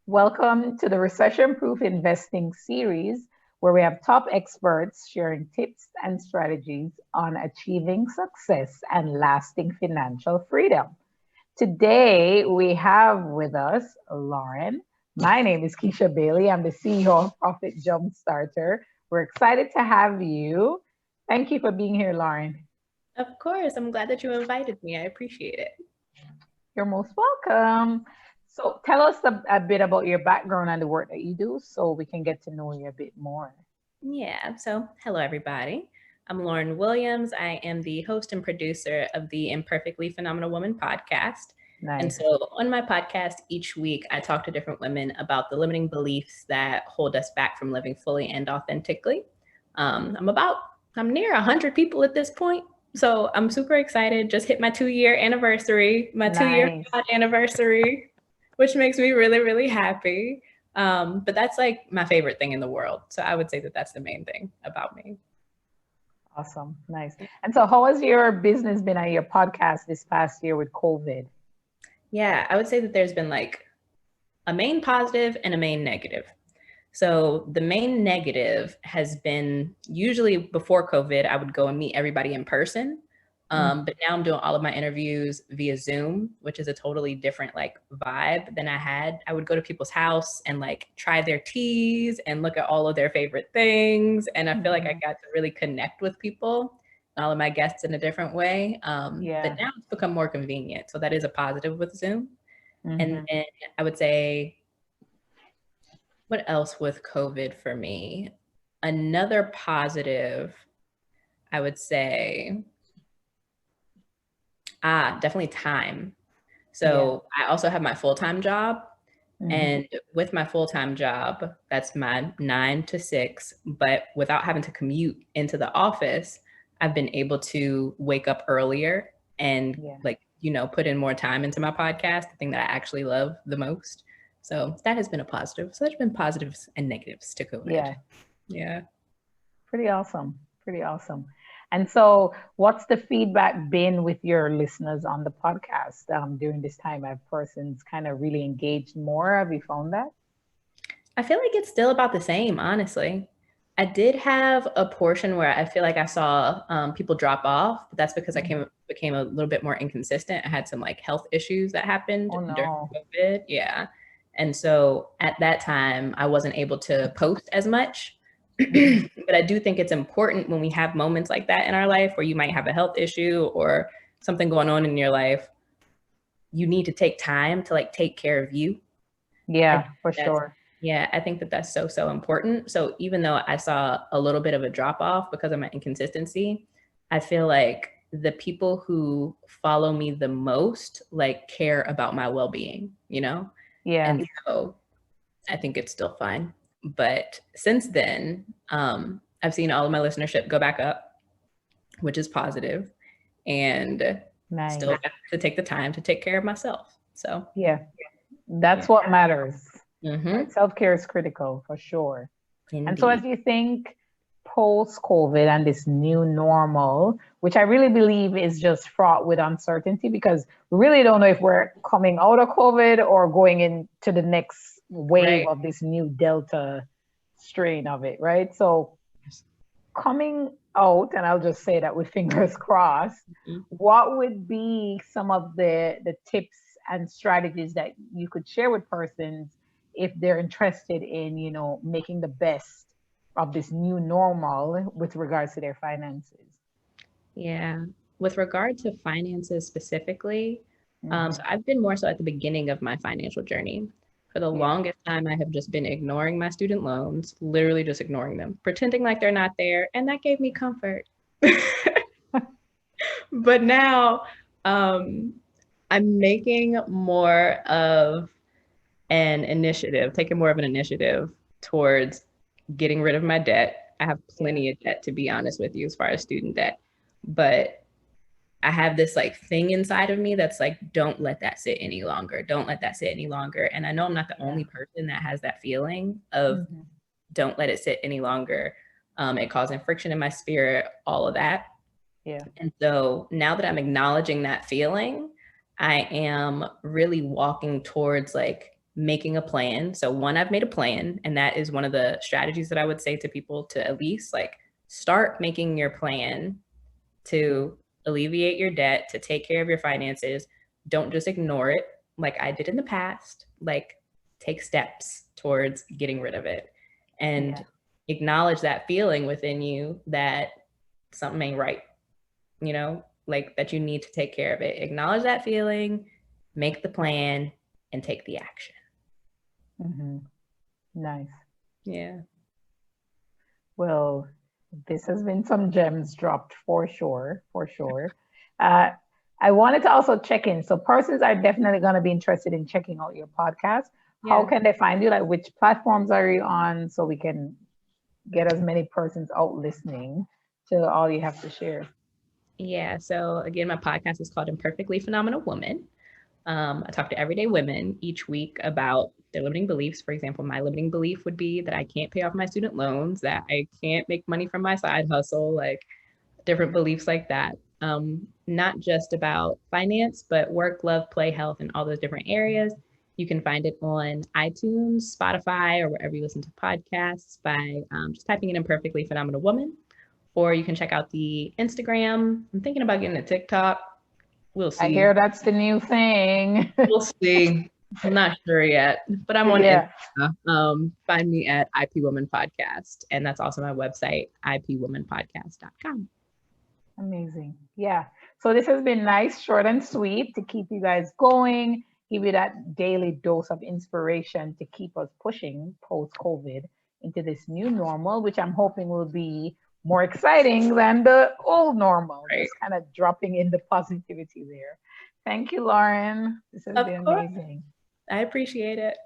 Welcome to the Recession Proof Investing series, where we have top experts sharing tips and strategies on achieving success and lasting financial freedom. Today, we have with us Lauren. My name is Keisha Bailey. I'm the CEO of Profit Jumpstarter. We're excited to have you. Thank you for being here, Lauren. Of course. I'm glad that you invited me. I appreciate it. You're most welcome. So, tell us a bit about your background and the work that you do so we can get to know you a bit more. Yeah. So, hello, everybody. I'm Lauren Williams. I am the host and producer of the Imperfectly Phenomenal Woman podcast. And Nice. so, on my podcast, each week, I talk to different women about the limiting beliefs that hold us back from living fully and authentically. I'm near 100 people at this point. So, I'm super excited. Just hit my 2-year anniversary, my 2-year Nice. anniversary, which makes me really, really happy. But that's like my favorite thing in the world. So I would say that that's the main thing about me. Awesome. Nice. And so, how has your business been at your podcast this past year with COVID? Yeah, I would say that there's been like a main positive and a main negative. So the main negative has been usually before COVID, I would go and meet everybody in person. Mm. But now I'm doing all of my interviews via Zoom, which is a totally different like vibe than I had. I would go to people's house and like try their teas and look at all of their favorite things. And I feel like I Mhm. got to really connect with people, all of my guests in a different way. But Yeah. now it's become more convenient. So that is a positive with Zoom. And Hmm. then I would say, what else with COVID for me? Another positive, I would say, definitely time. Yeah. So I also have my full-time job. Hmm. And with my full-time job, that's my 9 to 6. But without having to commute into the office, I've been able to wake up earlier and Yeah. like, put in more time into my podcast, the thing that I actually love the most. So that has been a positive. So there's been positives and negatives to COVID. Yeah. Yeah. Pretty awesome. Pretty awesome. And so, what's the feedback been with your listeners on the podcast during this time? Have persons kind of really engaged more? Have you found that? I feel like it's still about the same, honestly. I did have a portion where I feel like I saw people drop off, but that's because Mhm. became a little bit more inconsistent. I had some like health issues that happened Oh, during no. COVID. Yeah. And so at that time, I wasn't able to post as much. Hmm. But I do think it's important when we have moments like that in our life where you might have a health issue or something going on in your life, you need to take time to like take care of you. I Yeah, think for that's sure. yeah, I think that that's so, so important. So even though I saw a little bit of a drop off because of my inconsistency, I feel like the people who follow me the most like care about my well-being. Yeah. And so I think it's still fine. But since then, I've seen all of my listenership go back up, which is positive, and still Nice. got to take the time to take care of myself. So Yeah. That's yeah. what matters, right? Mm-hmm. Self-care is critical for sure. And so, as Indeed. you think post COVID and this new normal, which I really believe is just fraught with uncertainty because we really don't know if we're coming out of COVID or going into the next wave Right. of this new Delta strain of it, right? So, coming out, and I'll just say that with fingers crossed, Mhm. what would be some of the tips and strategies that you could share with persons if they're interested in, making the best of this new normal with regards to their finances? Yeah. With regard to finances specifically, so Hmm. I've been more so at the beginning of my financial journey. For the Yeah. longest time, I have just been ignoring my student loans, literally just ignoring them, pretending like they're not there. And that gave me comfort. But now um, I'm making more of taking more of an initiative towards getting rid of my debt. I have Yeah. plenty of debt, to be honest with you, as far as student debt. But I have this like thing inside of me that's like, don't let that sit any longer. Don't let that sit any longer. And I know I'm not the Yeah. only person that has that feeling of Hmm. don't let it sit any longer. It causing friction in my spirit, all of that. Yeah. And so now that I'm acknowledging that feeling, I am really walking towards like making a plan. So one, I've made a plan, and that is one of the strategies that I would say to people to at least like start making your plan to alleviate your debt, to take care of your finances. Don't just ignore it like I did in the past. Like take steps towards getting rid of it and acknowledge that feeling within you that something ain't right, you know, like that you need to take care of it. Acknowledge that feeling, make the plan, and take the action. Mm-hmm. Nice. Yeah. Well, this has been some gems dropped for sure, for sure. I wanted to also check in. So persons are definitely going to be interested in checking out your podcast. Yeah. How can they find you? Like which platforms are you on so we can get as many persons out listening to all you have to share? Yeah. So again, my podcast is called Imperfectly Phenomenal Woman. I talk to everyday women each week about their limiting beliefs. For example, my limiting belief would be that I can't pay off my student loans, that I can't make money from my side hustle, like different beliefs like that. Not just about finance, but work, love, play, health, and all those different areas. You can find it on iTunes, Spotify, or wherever you listen to podcasts by just typing in Imperfectly Phenomenal Woman. Or you can check out the Instagram. I'm thinking about getting a TikTok. We'll see. I hear that's the new thing. We'll see. I'm not sure yet, but I'm on Insta. Find me at IP Woman Podcast. And that's also my website, ipwomanpodcast.com. Amazing. Yeah. So this has been nice, short and sweet to keep you guys going, give you that daily dose of inspiration to keep us pushing post-COVID into this new normal, which I'm hoping will be more exciting than the old normal. Right. Just kind of dropping in the positivity there. Thank you, Lauren. This has been amazing. I appreciate it.